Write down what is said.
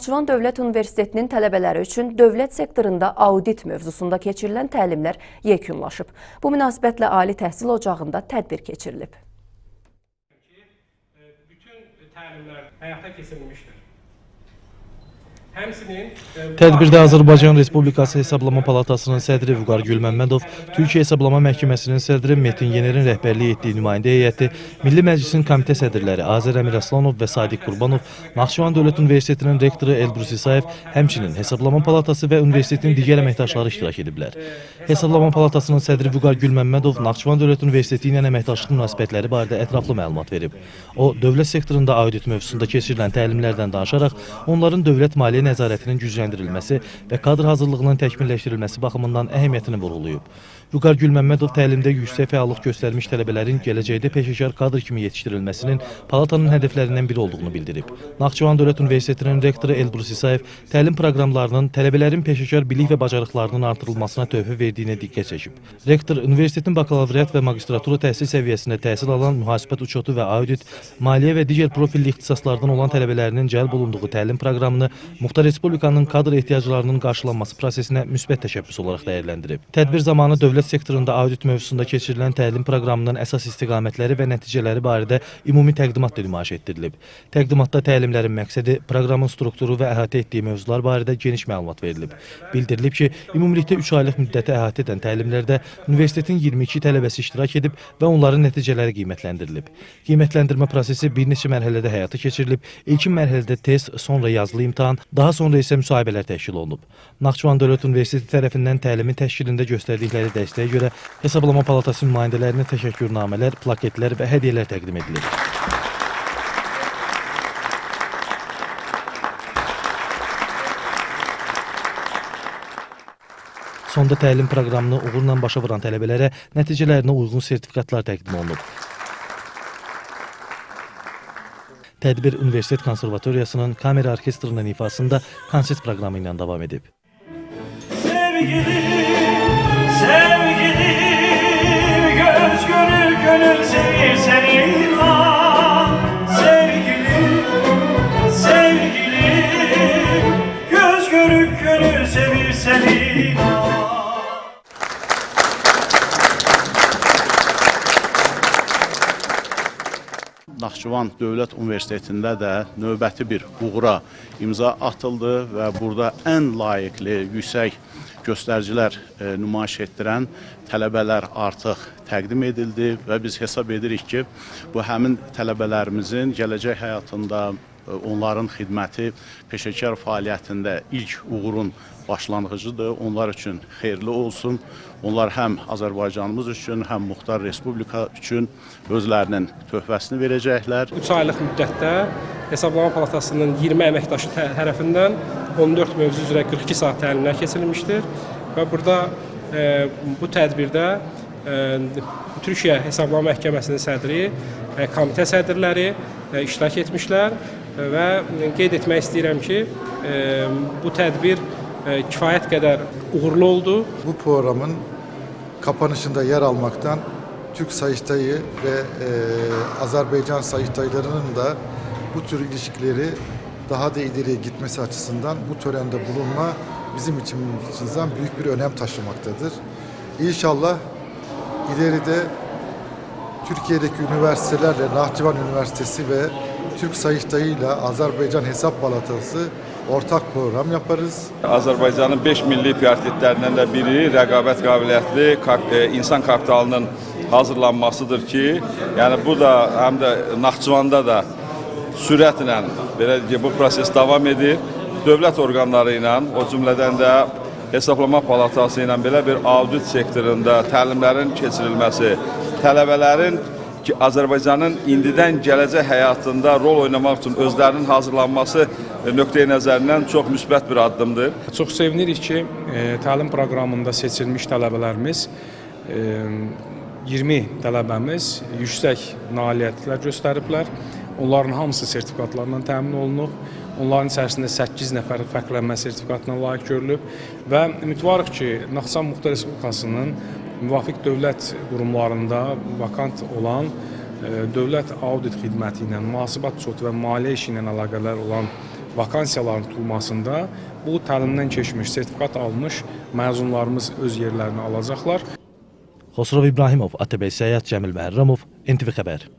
Naxçıvan Dövlət Universitetinin tələbələri üçün dövlət sektorunda audit mövzusunda keçirilən təlimlər yekunlaşıb. Bu münasibətlə Ali Təhsil Ocağında tədbir keçirilib. Bütün təlimlər həyata keçirilmişdir. Tədbirdə Azərbaycan Respublikası Hesablama Palatasının sədri Vüqar Gülməmmədov, Türkiyə Hesablama Məhkəməsinin sədri Metin Yener'in rəhbərlik etdiyi nümayəndə heyəti, Milli Məclisin komitə sədrləri Azər Əmir Aslanov və Sadiq Qurbanov, Naxçıvan Dövlət Universitetinin rektoru Elbrus İsayev, həmçinin Hesablama Palatası və universitetin digər əməkdaşları iştirak ediblər. Hesablama Palatasının sədri Vüqar Gülməmmədov Naxçıvan Dövlət Universiteti ilə əməkdaşlıq münasibətləri barədə ətraflı məlumat verib. O, dövlət sektorunda audit mövzusunda keçirilən təlimlərdən danışaraq, onların dövlət maliyyə nəzarətinin gücləndirilməsi və kadr hazırlığının təkmilləşdirilməsi baxımından əhəmiyyətini vurğulayıb. Vüqar Gülməmmədov təlimdə yüksək fəallıq göstərmiş tələbələrin gələcəkdə peşəkar kadr kimi yetişdirilməsinin palatanın hədəflərindən biri olduğunu bildirib. Naxçıvan Dövlət Universitetinin rektoru Elbrus İsayev təlim proqramlarının tələbələrin peşəkar bilik və bacarıqlarının artırılmasına töhfə verdiyinə diqqət çəkib. Rektor universitetin bakalavriat və magistratura təhsil səviyyəsində təhsil alan mühasibət uçotu və audit, maliyyə və digər profilli ixtisaslardan olan tələbələrinin cəlb olunduğu təlim proqramını Muxtar Respublikanın kadr ehtiyaclarının qarşılanması prosesinə müsbət təşəbbüs olaraq dəyərləndirib. Tədbir zamanı dövlət sektorunda audit mövzusunda keçirilən təlim proqramının əsas istiqamətləri və nəticələri barədə ümumi təqdimat da nümayiş etdirilib. Təqdimatda təlimlərin məqsədi, proqramın strukturu və əhatə etdiyi mövzular barədə geniş məlumat verilib. Bildirilib ki, ümumilikdə 3 aylıq müddəti əhatə edən təlimlərdə universitetin 22 tələbəsi iştirak edib və onların nəticələri qiymətləndirilib. Qiymətləndirmə prosesi bir neçə mərhələdə həyata keçirilib. İlkin mərhələdə test, sonra yazılı imtahan, daha sonra isə müsahibələr təşkil olunub. Naxçıvan Dövlət Universiteti tərəfindən təlimin təşkilində göstərdikləri dəstəyə görə Hesablama Palatası nümayəndələrinə təşəkkürnamələr, plaketlər və hədiyyələr təqdim edilir. Sonda təlim proqramını uğurla başa vuran tələbələrə nəticələrinə uyğun sertifikatlar təqdim olunub. Tədbir Universitet Konservatoriyasının kamera orkestrının ifasında konsert proqramı ilə davam edib. Sevgilim, göz görür gönül sevir seni inan. Sevgilim, göz görür gönül sevir seni inan. Naxçıvan Dövlət Universitetində də növbəti bir uğura imza atıldı və burada ən layiqli, yüksək göstəricilər nümayiş etdirən tələbələr artıq təqdim edildi və biz hesab edirik ki, bu həmin tələbələrimizin gələcək həyatında onların xidməti peşəkar fəaliyyətində ilk uğurun başlanğıcıdır. Onlar üçün xeyirli olsun. Onlar həm Azərbaycanımız üçün, həm Muxtar Respublika üçün özlərinin töhfəsini verəcəklər. 3 aylıq müddətdə Hesablama Palatasının 20 əməkdaşı tərəfindən 14 mövzu üzrə 42 saat təlimlər keçirilmişdir. Və burada bu tədbirdə Türkiyə Hesablama Məhkəməsinin sədri, komitə sədrləri iştirak etmişlər və qeyd etmək istəyirəm ki, bu tədbir kifayət qədər uğurlu oldu. Bu programın kapanışında yer almaktan Türk Sayıştayı ve Azerbaycan Sayıştaylarının da bu tür ilişkileri daha da ileriye gitmesi açısından bu törende bulunma bizim içimizden büyük bir önem taşımaktadır. İnşallah ileride Türkiye'deki üniversitelerle Naxçıvan Üniversitesi ve Türk Sayıştayı ile Azerbaycan Hesap Palatası ortak program yaparız. Azərbaycanın 5 milli prioritetlərindən də biri rəqabət qabiliyyətli insan kapitalının hazırlanmasıdır ki, yəni bu da həm də Naxçıvanda da sürətlə belə bu proses davam edir. Dövlət orqanları ilə, o cümlədən də Hesablama Palatası ilə belə bir audit sektorunda təlimlərin keçirilməsi, tələbələrin ki, Azərbaycanın indidən gələcək həyatında rol oynamaq üçün özlərinin hazırlanması nöqteyi nəzərindən çox müsbət bir addımdır. Çox sevinirik ki, təlim proqramında seçilmiş tələbələrimiz, 20 tələbəmiz yüksək nailiyyətlər göstəriblər. Onların hamısı sertifikatlarla təmin olunub. Onların içərisində 8 nəfər fərqlənmə sertifikatına layiq görülüb və ümidvarıq ki, Naxçıvan Muxtar Respublikasının müvafiq dövlət qurumlarında vakant olan dövlət audit xidməti ilə, mühasibat uçotu və maliyyə işi ilə əlaqələr olan vakansiyaların tutulmasında bu təlimdən keçmiş, sertifikat almış məzunlarımız öz yerlərini alacaqlar. Xosrov İbrahimov, ATV Səyyad Cəmil Məhərrəmov, NTV Xəbər.